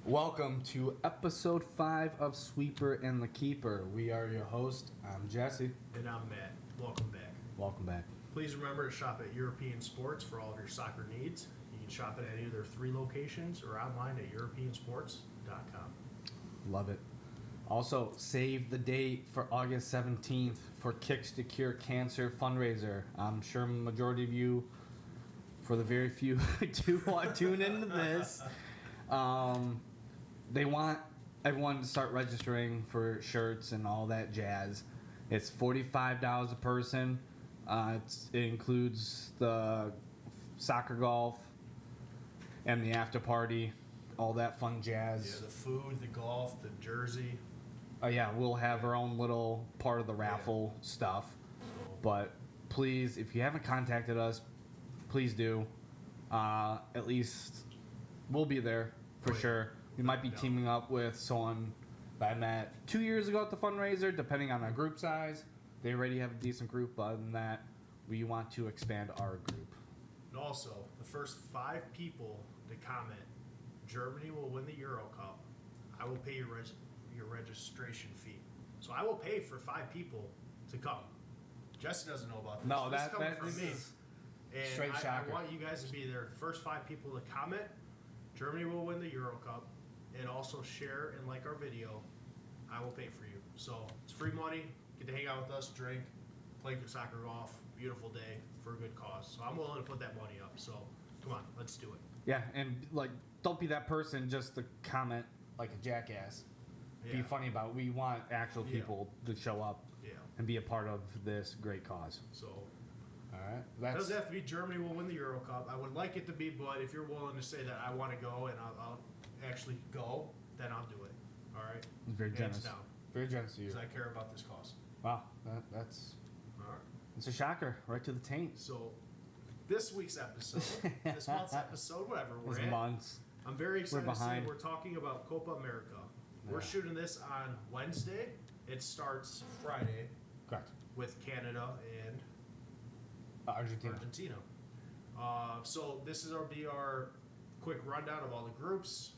Welcome to episode 5 of Sweeper and the Keeper. We are your host. I'm Jesse. And I'm Matt. Welcome back. Welcome back. Please remember to shop at European Sports for all of your soccer needs. You can shop at any of their 3 locations or online at europeansports.com. Love it. Also, save the date for August 17th for Kicks to Cure Cancer fundraiser. I'm sure majority of you, for the very few who do want to tune into this, they want everyone to start registering for shirts and all that jazz. It's $45 a person. It includes the soccer golf and the after party, all that fun jazz. Yeah, the food, the golf, the jersey. Yeah, we'll have our own little part of the raffle stuff. But please, if you haven't contacted us, please do. At least we'll be there for sure. We might be teaming up with someone that I met 2 years ago at the fundraiser, depending on our group size. They already have a decent group, but other than that, we want to expand our group. And also, the first 5 people to comment, Germany will win the Euro Cup, I will pay your registration fee. So I will pay for 5 people to come. Jesse doesn't know about this. No, this is and straight shocker. I want you guys to be there. First 5 people to comment, Germany will win the Euro Cup, and also share and like our video. I will pay for you. So it's free money. Get to hang out with us, drink, play soccer golf. Beautiful day for a good cause. So I'm willing to put that money up. So come on, let's do it. Yeah, and don't be that person just to comment like a jackass. Yeah. Be funny about it. We want actual people to show up and be a part of this great cause. So. All right. It doesn't have to be Germany will win the Euro Cup. I would like it to be, but if you're willing to say that I want to go and I'll actually go, then I'll do it. All right? Very generous. Down. Very generous of you. Because I care about this cause. Wow. That's All right. It's a shocker. Right to the taint. So, this week's episode, this month's episode, whatever we're at. Months. I'm very excited We're to say behind. we're talking about Copa America. Yeah. We're shooting this on Wednesday. It starts Friday. Correct. With Canada and Argentina. So this is our quick rundown of all the groups,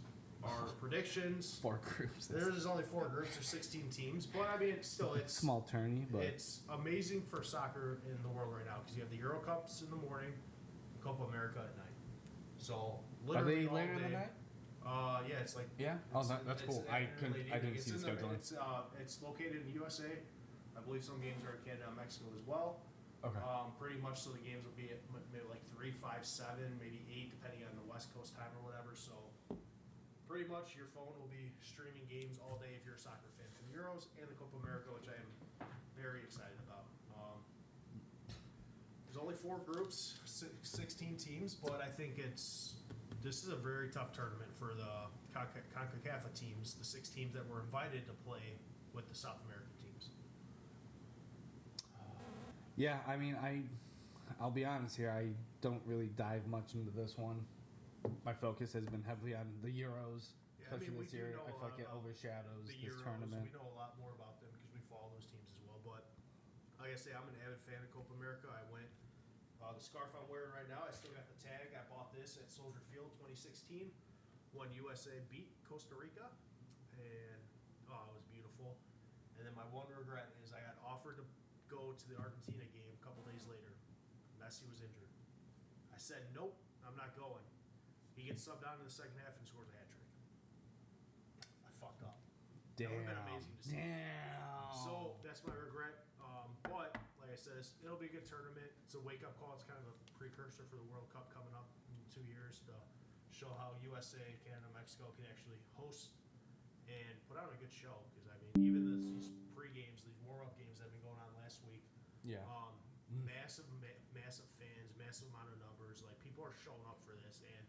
our predictions. 4 groups. There's only 4 groups. There's 16 teams, but I mean, it's small tourney, but it's amazing for soccer in the world right now because you have the Euro Cups in the morning, Copa America at night. So literally are they later than that? Yeah, it's like that's cool. I didn't see the schedule. It's located in the USA. I believe some games are in Canada and Mexico as well. Okay. Pretty much, so the games will be at maybe like 3, 5, 7, maybe 8, depending on the West Coast time or whatever. So, pretty much, your phone will be streaming games all day if you're a soccer fan for the Euros and the Copa America, which I am very excited about. There's only 4 groups, 16 teams, but I think this is a very tough tournament for the CONCACAF teams, the 6 teams that were invited to play with the South American teams. Yeah, I mean, I'll be honest here. I don't really dive much into this one. My focus has been heavily on the Euros, especially this year. I feel like it overshadows this Euros. tournament. We know a lot more about them because we follow those teams as well. But like I say, I'm an avid fan of Copa America. I went the scarf I'm wearing right now. I still got the tag. I bought this at Soldier Field 2016 when USA beat Costa Rica, and it was beautiful. And then my one regret is I got offered to go to the Argentina game a couple days later. Messi was injured. I said, nope, I'm not going. He gets subbed out in the second half and scores a hat trick. I fucked up. Damn. That would have been amazing to see. Damn. So that's my regret. But like I said, it'll be a good tournament. It's a wake-up call. It's kind of a precursor for the World Cup coming up in 2 years to show how USA, Canada, Mexico can actually host and put on a good show. Because, I mean, even these pre-games, these warm-up games that have been going on last week, massive fans, massive amount of numbers. Like, people are showing up for this. And,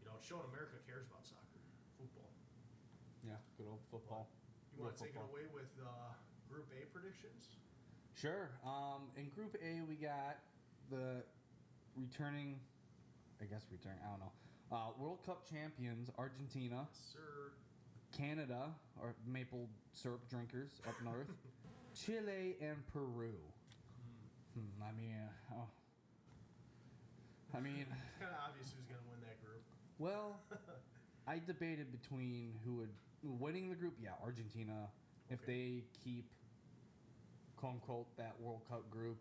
it's showing America cares about soccer, football. Yeah, good old football. You want to take it away with Group A predictions? Sure. In Group A, we got the returning, I don't know, World Cup champions, Argentina. Yes, sir. Canada, or maple syrup drinkers up north. Chile and Peru. I mean, it's kind of obvious who's going to win that group. Well, I debated between who would winning the group. Yeah, Argentina. If Okay. they keep, quote unquote, that World Cup group,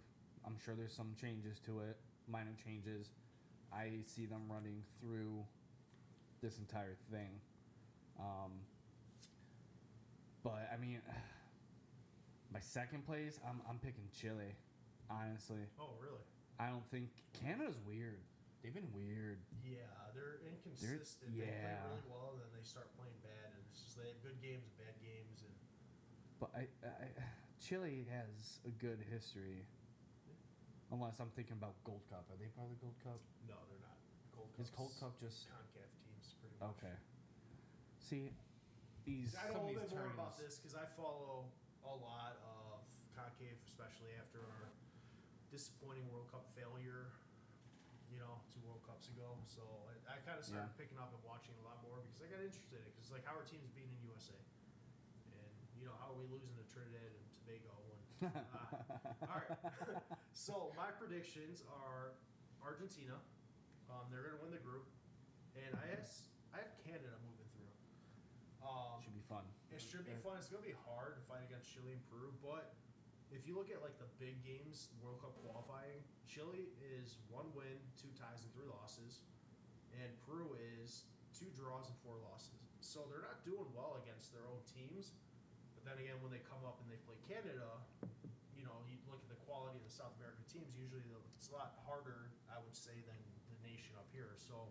I'm sure there's some changes to it, minor changes. I see them running through this entire thing. But I mean, my second place, I'm picking Chile. Honestly, Oh, really? I don't think Canada's weird. They've been weird. Yeah, they're inconsistent. They yeah. play really well, and then they start playing bad, and it's just they have good games and bad games, and But Chile has a good history. Unless I'm thinking about Gold Cup. Are they part of the Gold Cup? no, they're not. Gold Is Cup's Gold Cup just CONCACAF teams, pretty much. okay? See, these I know some a of little these bit more tournaments. about this because I follow a lot of CONCACAF, especially after our disappointing World Cup failure, 2 World Cups ago. So I kind of started picking up and watching a lot more because I got interested in it. Because like, how are teams beating USA? And how are we losing to Trinidad and Tobago? All right. So my predictions are Argentina. They're going to win the group, and I have Canada moving through. Should be fun. It should be fun. It's going to be hard to fight against Chile and Peru, but if you look at like the big games, World Cup qualifying, Chile is 1 win, 2 ties, and 3 losses, and Peru is 2 draws and 4 losses. So they're not doing well against their own teams. But then again, when they come up and they play Canada, you look at the quality of the South American teams. Usually, it's a lot harder, I would say, than the nation up here. So.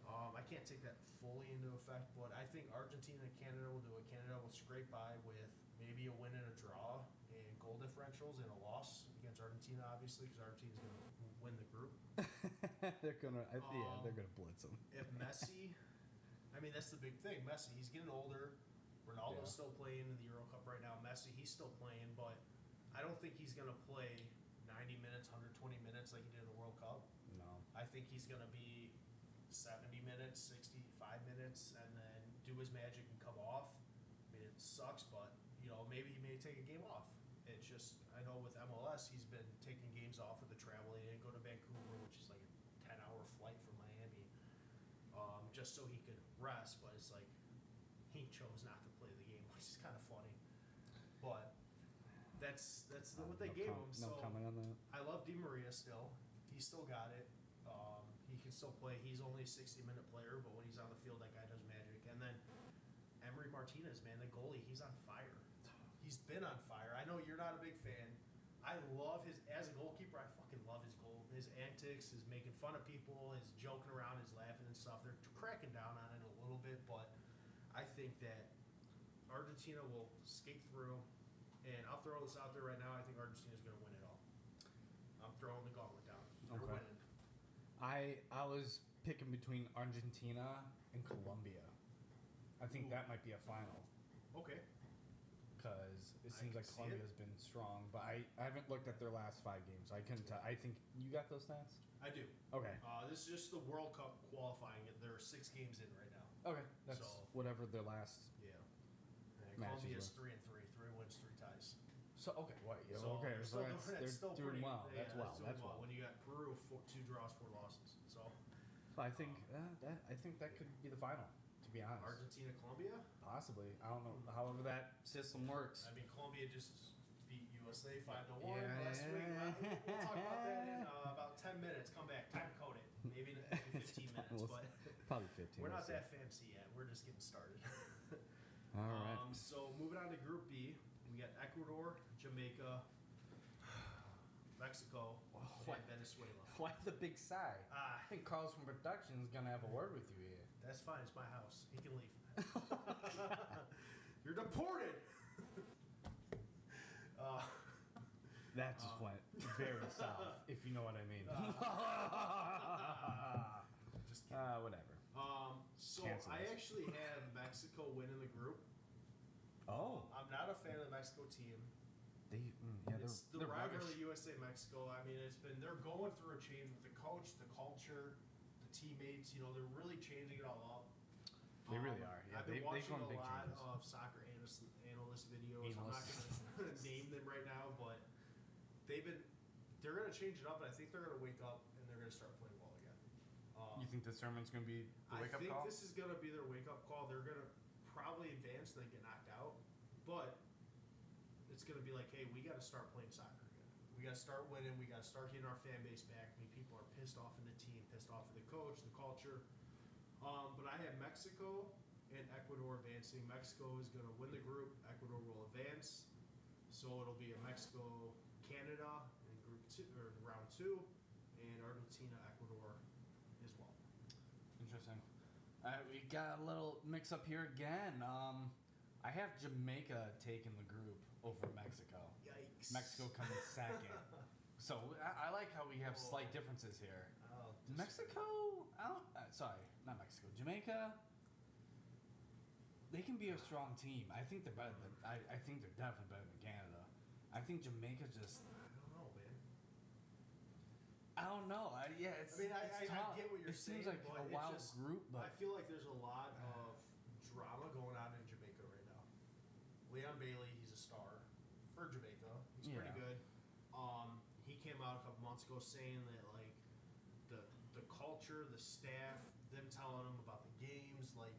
I can't take that fully into effect, but I think Argentina and Canada will do it. Canada will scrape by with maybe a win and a draw and goal differentials and a loss against Argentina, obviously, because Argentina's going to win the group. they're gonna blitz them. If Messi, that's the big thing. Messi, he's getting older. Ronaldo's still playing in the Euro Cup right now. Messi, he's still playing, but I don't think he's going to play 90 minutes, 120 minutes like he did in the World Cup. No. I think he's going to be 70 minutes, 65 minutes, and then do his magic and come off. It sucks, but maybe he may take a game off. It's just, I know with MLS, he's been taking games off with the travel. He didn't go to Vancouver, which is like a 10-hour flight from Miami, just so he could rest. But it's like he chose not to play the game, which is kind of funny. But that's what they gave him. No So comment on that. I love Di Maria still. He's still got it. He can still play. He's only a 60-minute player, but when he's on the field, that guy does magic. And then Emery Martinez, man, the goalie, he's on fire. He's been on fire. I know you're not a big fan. I love as a goalkeeper, I fucking love his goal. His antics, his making fun of people, his joking around, his laughing and stuff. They're cracking down on it a little bit, but I think that Argentina will skate through. And I'll throw this out there right now. I think Argentina's going to win it all. I'm throwing the gauntlet down. They're Okay. winning. I was picking between Argentina and Colombia. I think that might be a final Okay. because it I seems can like see Colombia's been strong, but I haven't looked at their last 5 games. I couldn't tell. I think you got those stats. I do. Okay. This is just the World Cup qualifying. There are 6 games in right now. Okay. That's So- whatever their last. Yeah. And Matches Colombia's were. 3-3. 3 wins, 3 ties. So okay, what? Yeah, So okay, they're so still that's, doing, they're it's still doing pretty, well. Yeah, That's well. doing That's well. When you got Peru, 2 draws, 4 losses. So But I think I think that could be the final. To be honest, Argentina, Colombia. possibly. I don't know. However that system works. Colombia just beat USA 5-1 Yeah. last week. We'll talk about that in about 10 minutes. Come back, time code it. Maybe in 15 minutes, We'll- but Probably 15. we're we'll not see. that fancy yet. We're just getting started. All right. So moving on to Group B, we got Ecuador, Jamaica, Mexico, what? and Venezuela. Why the big sigh? Ah, I think Carlos from production is gonna have a word with you here. that's fine. It's my house. He can leave. You're deported. That just went very south, if you know what I mean. Just kidding. Whatever. So Cancel I this. actually have Mexico winning the group. Oh, I'm not a fan of the Mexico team. It's the they're rivalry rubbish. USA Mexico. They're going through a change with the coach, the culture, the teammates. They're really changing it all up. They really are. Yeah, I've been they've watching gone a big lot changes. of soccer analyst videos. Analysts. I'm not going to name them right now, but they're going to change it up, and I think they're going to wake up and they're going to start playing well again. You think this tournament's going to be the wake-up call? I think this is going to be their wake-up call. They're going to probably advance and then get knocked out. But it's going to be like, hey, we got to start playing soccer again. We got to start winning. We got to start getting our fan base back. I mean, people are pissed off in the team, pissed off at the coach, the culture. But I have Mexico and Ecuador advancing. Mexico is going to win the group. Ecuador will advance. So it'll be a Mexico, Canada in group 2 or round 2, and Argentina, Ecuador as well. Interesting. We got a little mix up here again. I have Jamaica taking the group over Mexico. Yikes. Mexico coming second. So I like how we have slight differences here. Mexico, sorry, not Mexico. Jamaica, they can be a strong team. I think they're better than. I think they're definitely better than Canada. I think Jamaica just. I don't know, man. I don't know. I get what you're saying. It seems like but a wild just, group, but I feel like there's a lot of drama going on in Jamaica right now. Leon Bailey, he's a star for Jamaica. He's pretty good. He came out a couple months ago saying that like the culture, the staff, them telling him about the games, like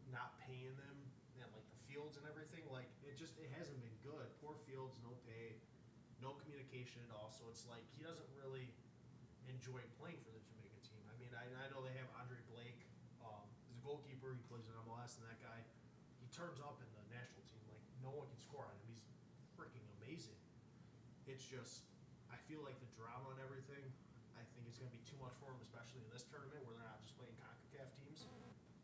not paying them, and like the fields and everything, like it hasn't been good. Poor fields, no pay, no communication at all. So it's like he doesn't really enjoy playing for the Jamaica team. I mean, I know they have Andre Blake, he's a goalkeeper. He plays in MLS, and that guy, he turns up in the national team. Like no one can score on him. He's freaking amazing. It's just, I feel like the drama and everything, I think it's going to be too much for them, especially in this tournament where they're not just playing CONCACAF teams.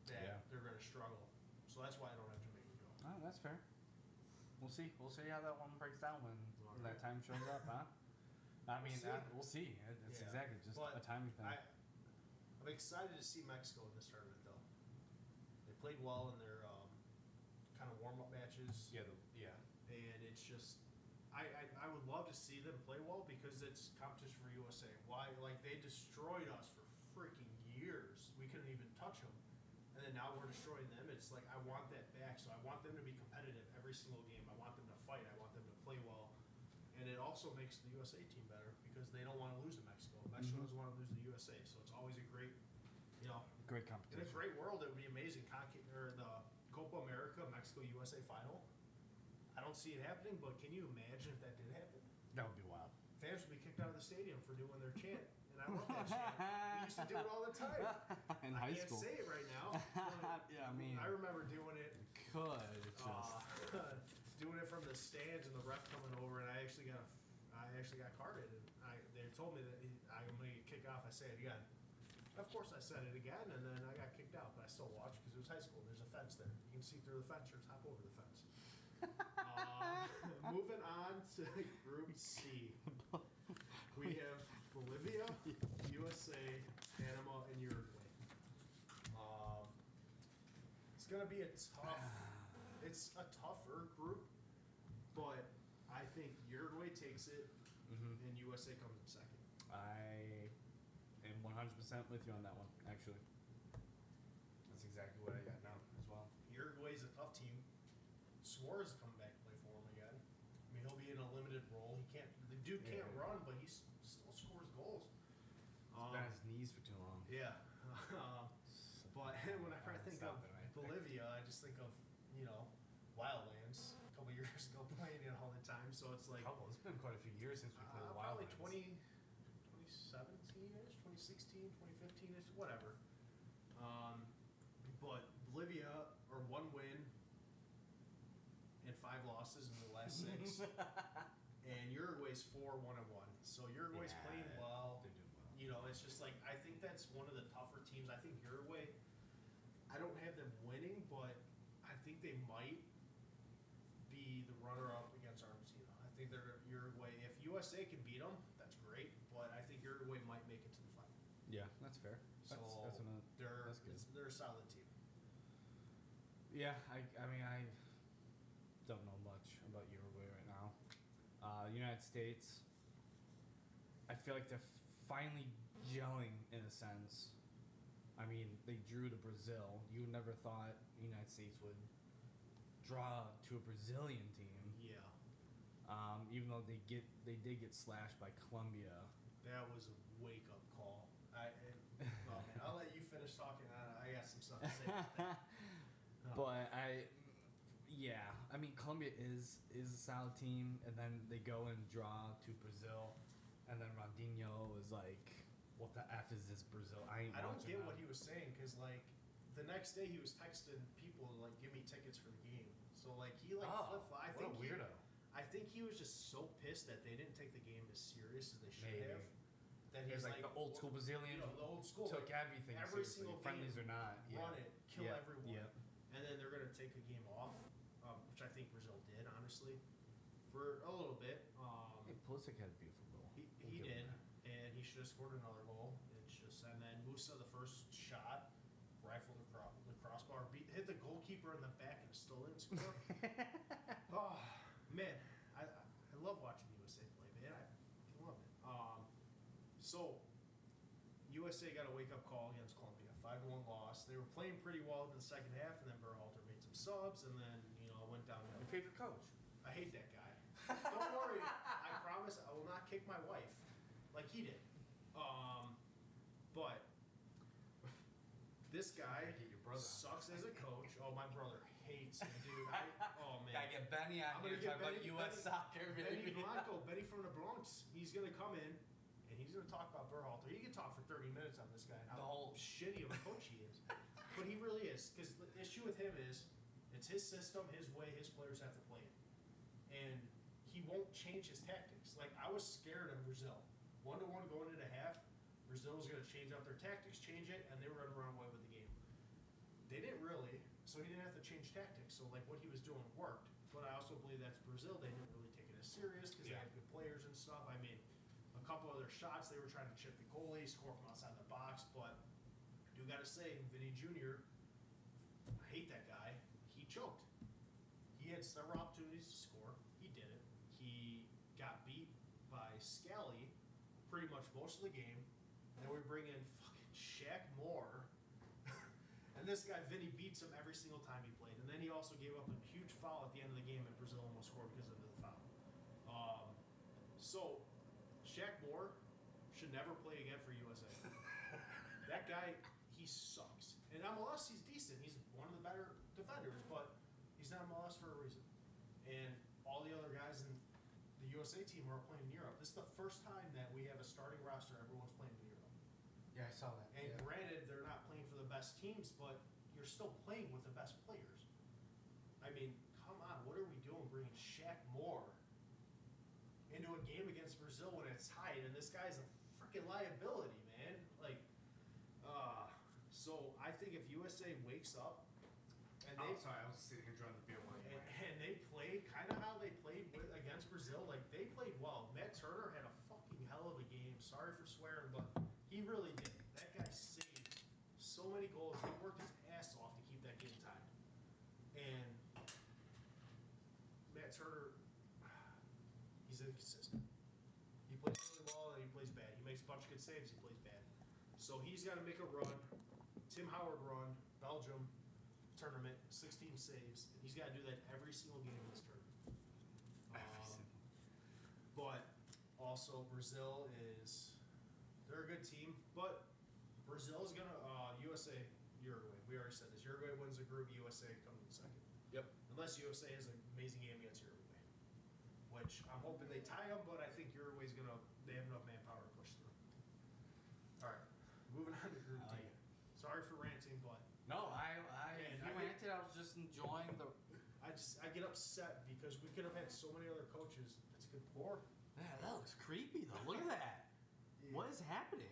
That they're going to struggle. So that's why I don't have Jamaica go. Oh, that's fair. We'll see. We'll see how that one breaks down when that time shows up, huh? I mean, we'll see. It's exactly just a timing thing. I'm excited to see Mexico in this tournament, though. They played well in their kind of warm-up matches. Yeah. And it's just, I would love to see them play well because it's competition for USA. Why? Like, they destroyed us for freaking years. We couldn't even touch them. And then now we're destroying them. It's like, I want that back. So I want them to be competitive every single game. I want them to fight. I want them to play well. And it also makes the USA team better because they don't want to lose to Mexico. Mexico doesn't want to lose to the USA. So it's always a great, great competition. In a great world, it would be amazing. The Copa America, Mexico-USA final. I don't see it happening, but can you imagine if that did happen? That would be wild. Fans would be kicked out of the stadium for doing their chant. And I love that chant. We used to do it all the time. In high school. I can't say it right now. Yeah, I mean. I remember doing it. Doing it from the stands and the ref coming over, and I actually got carded. And they told me that I'm going to get kicked off. I say it again. Of course, I said it again, and then I got kicked out. But I still watched because it was high school. There's a fence there. You can see through the fence or hop over the fence. Moving on to Group C. We have Bolivia, USA, Panama, and Uruguay. It's going to be it's a tougher group, but I think Uruguay takes it, and USA comes in second. I am 100% with you on that one, actually. That's exactly what I got now as well. Uruguay's a tough team. Suarez is coming back to play for him again. I mean, he'll be in a limited role. The dude can't run, but he still scores goals. He's been on his knees for too long. Yeah. But whenever I think of Bolivia, I just think of, Wildlands. A couple years ago playing it all the time. So it's like... It's been quite a few years since we played Wildlands. Probably 2017-ish, 2016, 2015-ish, whatever. But Bolivia are 1 win and 5 losses in the last 6. And Uruguay's 4-1-1. So Uruguay's playing well. They're doing well. It's just like, I think that's one of the tougher teams. I think Uruguay, I don't have them winning, but I think they might be the runner-up against Argentina. I think they're Uruguay. If USA can beat them, that's great. But I think Uruguay might make it to the final. Yeah, that's fair. That's good. They're a solid team. Yeah, I mean, I don't know much about Uruguay right now. United States, I feel like they're finally gelling in a sense. I mean, they drew to Brazil. You never thought the United States would draw to a Brazilian team. Yeah. Even though they did get slashed by Colombia. That was a wake-up call. I'll let finish talking. I got some stuff to say. About that. But I mean, Colombia is a solid team, and then they go and draw to Brazil, and then Ronaldinho is like, "What the f is this Brazil?" I don't watching get that. what he was saying because like the next day he was texting people to like give me tickets for the game. So like he like flip flop. what a weirdo. I think he was just so pissed that they didn't take the game as serious as they should Maybe. have. That He's he's like the old school Brazilians. the old school took like, everything every seriously, single friendlies game, or not. run it, kill Yeah. everyone, Yeah. and then they're gonna take a game off, which I think Brazil did honestly for a little bit. Hey, Pulisic had a beautiful goal. He We'll give did, him that. and he should have scored another goal. It's just, and then Musa, the first shot, rifled the crossbar, hit the goalkeeper in the back, and still didn't score. Oh man, I love watching USA play, man. I love it. So USA got a wake up call against Colombia, 5-1 loss. They were playing pretty well in the second half, and then Berhalter made some subs, and then it went downhill. Your favorite coach? I hate that guy. Don't worry. I promise I will not kick my wife like he did. But this guy Get your brother. sucks as a coach. Oh, my brother hates him, dude. Oh, man. Gotta get Benny on I'm here gonna to get talk about Benny- U.S. Benny- soccer. Benny baby. Blanco, Benny from the Bronx. He's going to come in, and he's going to talk about Berhalter. He can talk for 30 minutes on this guy and how The whole- shitty of a coach he is. But he really is. Because the issue with him is it's his system, his way, his players have to play it. And he won't change his tactics. Like, I was scared of Brazil. 1-1 going into half, Brazil was going to change up their tactics, change it, and they were going to run away with the game. They didn't really, so he didn't have to change tactics. So, like, what he was doing worked. But I also believe that's Brazil. They didn't really take it as serious because they have good players and stuff. I mean, a couple of their shots, they were trying to chip the goalie, score from outside the box. But I do got to say, Vinny Jr., I hate that guy. He choked. He had several opportunities to score. He didn't. He got beat by Scally pretty much most of the game. And then we bring in fucking Shaq Moore. And this guy, Vinny, beats him every single time he played. And then he also gave up a huge foul at the end of the game, and Brazil almost scored because of the foul. So, Shaq Moore should never play again for USA. That guy, he sucks. In MLS, he's decent. He's one of the better defenders, but he's not MLS for a reason. And all the other guys in the USA team are playing in Europe. This is the first time that we have a starting roster, everyone's playing in Europe. Yeah, I saw that. And granted, they're not playing for the best teams, but you're still playing with the best players. I mean, come on, what are we doing bringing Shaq Moore into a game against Brazil when it's tied, and this guy's a freaking liability, man. Like, so I think if USA wakes up and they sorry, I was sitting here trying to be one. and they play kind of how they played against Brazil, like they played well. Matt Turner had a fucking hell of a game. Sorry for swearing, but he really did. That guy saved so many goals. He worked his ass off to keep that game tied. And Matt Turner, he's inconsistent. He plays really well and he plays bad. He makes a bunch of good saves, he plays bad. So he's got to make a run. Tim Howard run, Belgium tournament, 16 saves. And he's got to do that every single game in this tournament. But also Brazil they're a good team, but Brazil is going to, USA, Uruguay. We already said this. Uruguay wins the group, USA comes in second. Yep. Unless USA has an amazing game against Uruguay, which I'm hoping they tie them, but I think Uruguay's they have enough manpower to push through. All right, moving on to Group D. Sorry for ranting, but No, Man, you ranted. I was just enjoying the. I get upset because we could have had so many other coaches. It's a good pour. Man, that looks creepy though. Look at that. What is happening?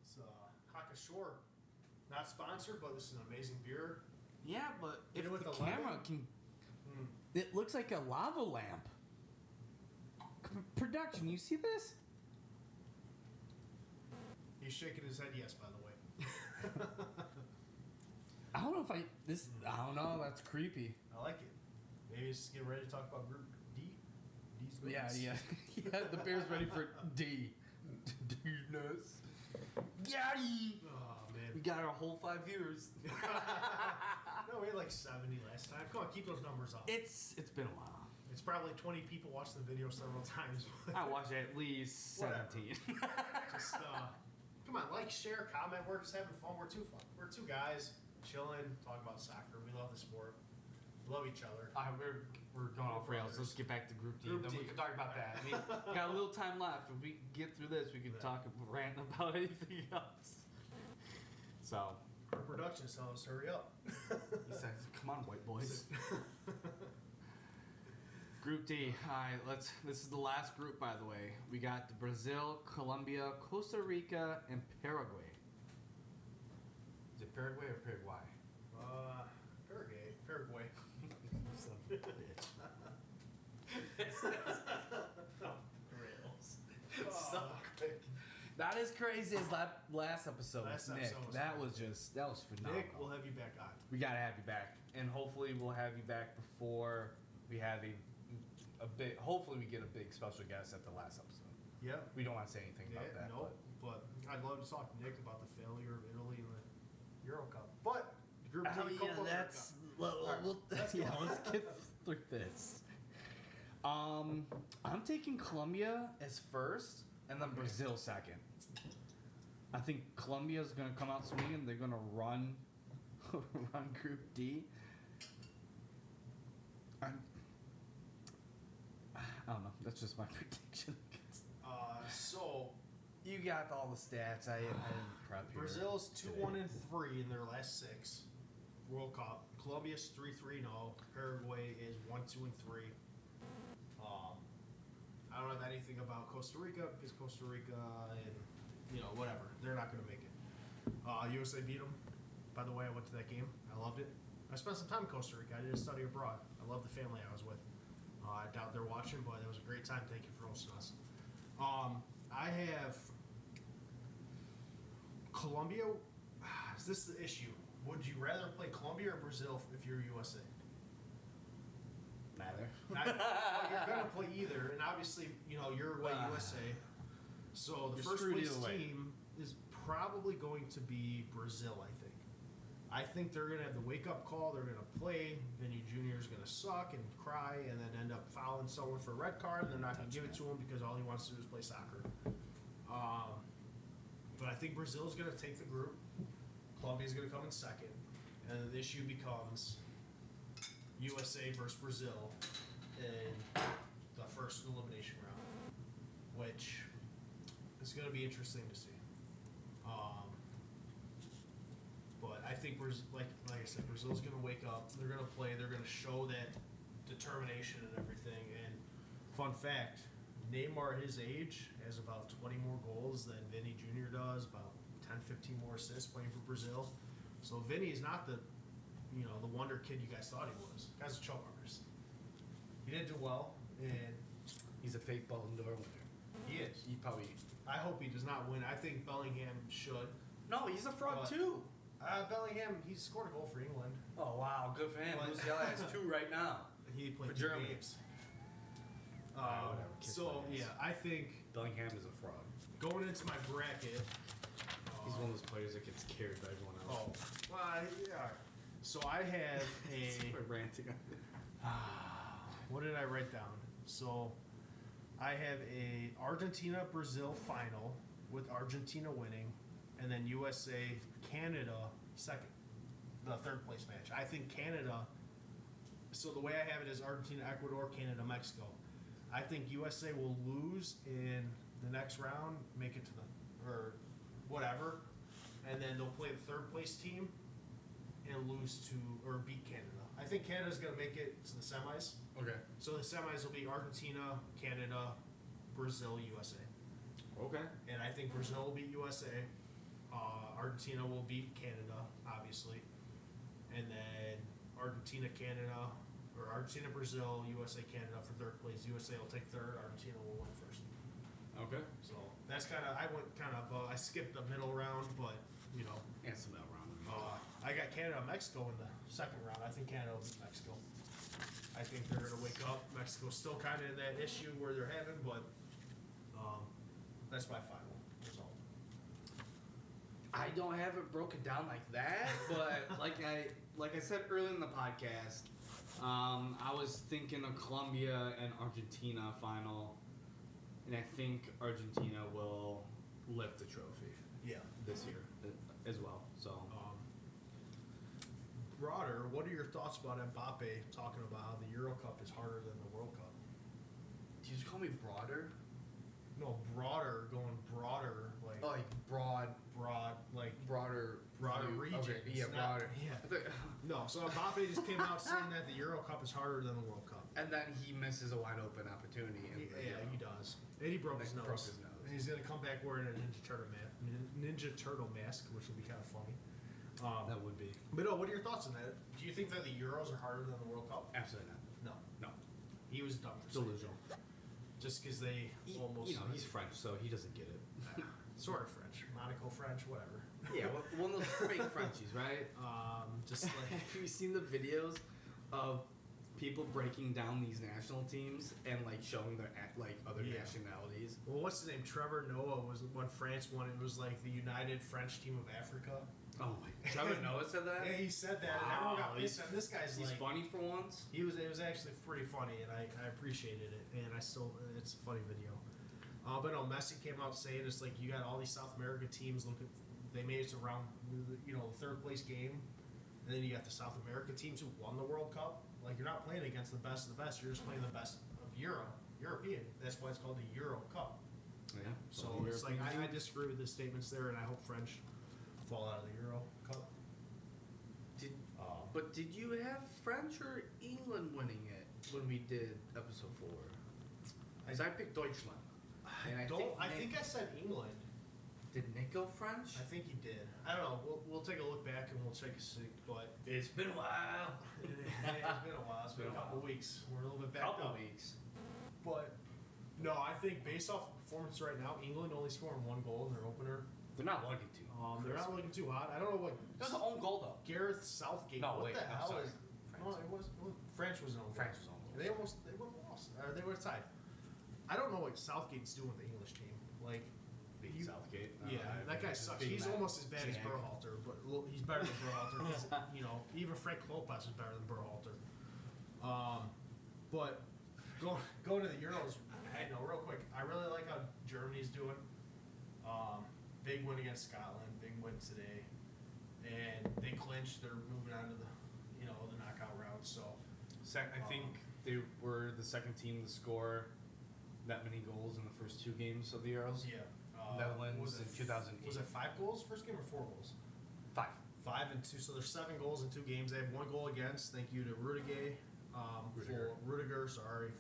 It's Haka Shore, not sponsored, but this is an amazing beer. Yeah, but Hit if it with the the camera lemon? can, it looks like a lava lamp. Production, you see this? He's shaking his head yes, by the way. I don't know if I don't know. That's creepy. I like it. Maybe just get ready to talk about Group D. D's Yeah, groups. yeah, yeah. The beer's ready for D. D-ness. Yachty! Oh We man. got our whole 5 viewers. No, we had like 70 last time. Come on, keep those numbers up. It's been a while. It's probably 20 people watched the video several times. I watched at least Whatever. 17. Just come on, on, like, share, comment. We're just having fun. We're too fun. We're two guys chilling, talking about soccer. We love the sport. We love each other. We're going off rails. Let's get back to Group D. Group Then D. we can talk about that. I mean, we got a little time left. If we get through this, we can talk rant about anything else. So, Our production tells us hurry up. he said, "Come on, white boys." Group D. All right, this is the last group, by the way. We got Brazil, Colombia, Costa Rica, and Paraguay. Is it Paraguay or Paraguay? Paraguay. Son of a bitch. Rails. So quick. Not as crazy as last episode. Last Nick. episode was that fun. was phenomenal. Nick, we'll have you back on. We gotta have you back, and hopefully we'll have you back before we have a big. Hopefully we get a big special guest at the last episode. Yeah. We don't want to say anything about that. No, but I'd love to talk to Nick about the failure of Italy in the Euro Cup. But Group D, Copa America. Let's go. Let's get through this. I'm taking Colombia as first, and then Brazil second. I think Colombia is going to come out swinging. They're going to run Group D. I don't know. That's just my prediction. So You got all the stats. I didn't prep here. Brazil's today. 2-1-3 in their last 6 World Cup. Colombia's 3-3-0. Paraguay is 1-2-3. I don't have anything about Costa Rica because Costa Rica and whatever, they're not going to make it. USA beat them. By the way, I went to that game. I loved it. I spent some time in Costa Rica. I did a study abroad. I love the family I was with. I doubt they're watching, but it was a great time. Thank you for hosting us. I have Colombia. Is this the issue? Would you rather play Colombia or Brazil if you're USA? Neither. Well, you're going to play either, and obviously, you're away USA. So the You're first screwed place either way. team is probably going to be Brazil, I think. I think they're going to have the wake-up call. They're going to play. Vinny Jr. is going to suck and cry and then end up fouling someone for a red card, and they're not going to give it to him because all he wants to do is play soccer. But I think Brazil is going to take the group. Colombia is going to come in second. And the issue becomes USA versus Brazil in the first elimination round, which is going to be interesting to see. But I think like I said, Brazil's going to wake up. They're going to play. They're going to show that determination and everything. And fun fact, Neymar at his age has about 20 more goals than Vinny Jr. does, about 10, 15 more assists playing for Brazil. So Vinny is not the wonder kid you guys thought he was. The guy's a choke artist. He did do well, and He's a fake Ballon d'Or winner. he is. He probably. I hope he does not win. I think Bellingham should. No, he's a fraud But- too. Bellingham, he scored a goal for England. Oh wow, good for him. But- Musiala has 2 right now. He played For 2 Germany. games. Whatever, kiss So my ass. yeah, I think Bellingham is a fraud. going into my bracket. He's one of those players that gets carried by everyone else. Oh, well, yeah. So I have a. We're ranting. What did I write down? So I have a Argentina-Brazil final with Argentina winning, and then USA-Canada second, the third place match. I think Canada. So the way I have it is Argentina, Ecuador, Canada, Mexico. I think USA will lose in the next round, make it to or whatever, and then they'll play the third place team and lose to or beat Canada. I think Canada's going to make it to the semis. Okay. So the semis will be Argentina, Canada, Brazil, USA. Okay. And I think Brazil will beat USA. Argentina will beat Canada, obviously. And then Argentina, Canada, or Argentina, Brazil, USA, Canada for third place. USA will take third. Argentina will win first. Okay. So that's I went I skipped the middle round, but, And some that round. I got Canada and Mexico in the second round. I think Canada will beat Mexico. I think they're going to wake up. Mexico's still kind of in that issue where they're having, but that's my final result. I don't have it broken down like that, but like I said earlier in the podcast, I was thinking of Colombia and Argentina final, and I think Argentina will lift the trophy. Yeah. this year as well. So Broader, what are your thoughts about Mbappe talking about how the Euro Cup is harder than the World Cup? did you just call me broader? No, broader, going broader, like Oh, like broad, like broader view. region. Okay, It's yeah, not- broader. Yeah. I thought- No, so Mbappe just came out saying that the Euro Cup is harder than the World Cup. And then he misses a wide open opportunity. Yeah, he does. And he broke his nose. Broke his nose. And he's gonna come back wearing a Ninja Turtle mask, which will be kind of funny. That would be But no, what are your thoughts on that? Do you think that the Euros are harder than the World Cup? absolutely not. No. No, He was dumb for saying delusional. that. Just because they almost. He's French, so he doesn't get it. Sort of French. Monaco French, whatever. Yeah, one of those fake Frenchies, right? Just like. Have you seen the videos of people breaking down these national teams and like showing their other Yeah. nationalities? Well, what's his name? Trevor Noah was when France won. It was like the United French Team of Africa. Oh my! Trevor Noah said that. Yeah, he said that, and everyone got pissed. And this guy's He's like, funny for once. It was actually pretty funny, and I appreciated it, and it's a funny video. But no, Messi came out saying it's like you got all these South American teams looking. They made it to round, the third place game, and then you got the South American teams who won the World Cup. Like you're not playing against the best of the best. You're just playing the best of European. That's why it's called the Euro Cup. Yeah. So it's like I disagree with the statements there, and I hope French fall out of the Euro Cup. But did you have French or England winning it when we did episode 4? Because I picked Deutschland. And I think I said England. Did Nick go French? I think he did. I don't know. We'll take a look back and we'll check a sync. But It's been a while. it's been a while. It's been a couple weeks. We're a little bit backed up. weeks. But no, I think based off of performance right now, England only scoring 1 goal in their opener. They're not looking to. They're not looking too hot. I don't know what. It was an own goal though. Gareth Southgate. No, what wait, the no, hell sorry. is? No, it was France was an own goal. France was on goal. They would have lost. They would have tied. I don't know what Southgate's doing with the English team. Like, Beat Southgate. yeah, that guy sucks. He's almost as bad as Berhalter, but he's better than Berhalter. 'Cause, even Frank Lopez is better than Berhalter. But going to the Euros, real quick, I really like how Germany's doing. Big win against Scotland. Big win today, and they clinched. They're moving on to the knockout round. So I think they were the second team to score that many goals in the first 2 games of the Euros. yeah, Netherlands in 2008. Was it 5 goals first game or 4 goals? 5. 5 and 2, so there's 7 goals in 2 games. They have 1 goal against. Thank you to Rudiger. Rudiger,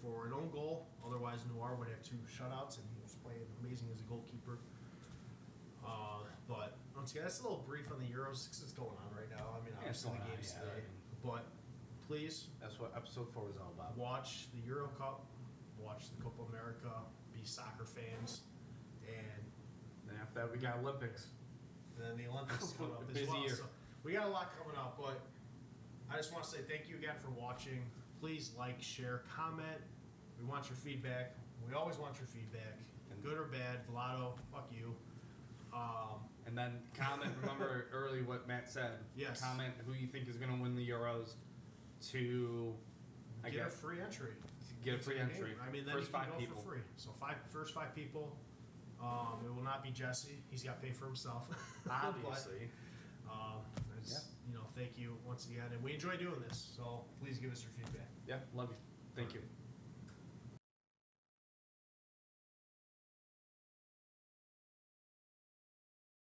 for an own goal. Otherwise, Noir would have 2 shutouts, and he was playing amazing as a goalkeeper. But once again, that's a little brief on the Euros because it's going on right now. I mean, it's obviously the going on, games yeah, today, I mean- but please That's what episode 4 was all about. watch the Euro Cup, watch the Copa America, be soccer fans, and Then after that, we got Olympics. then the Olympics come up as Busy well. year. So we got a lot coming up, but I just want to say thank you again for watching. Please like, share, comment. We want your feedback. We always want your feedback, good or bad. Vlado, fuck you. And then comment, remember early what Matt said. Yes. Comment who you think is going to win the Euros to Get a free entry. get a free into the entry. game. I mean, then First you can 5 go people. for free. So first 5 people. It will not be Jesse. He's got to pay for himself. Obviously. Thank you once again, and we enjoy doing this. So please give us your feedback. Yeah, love you. Thank you.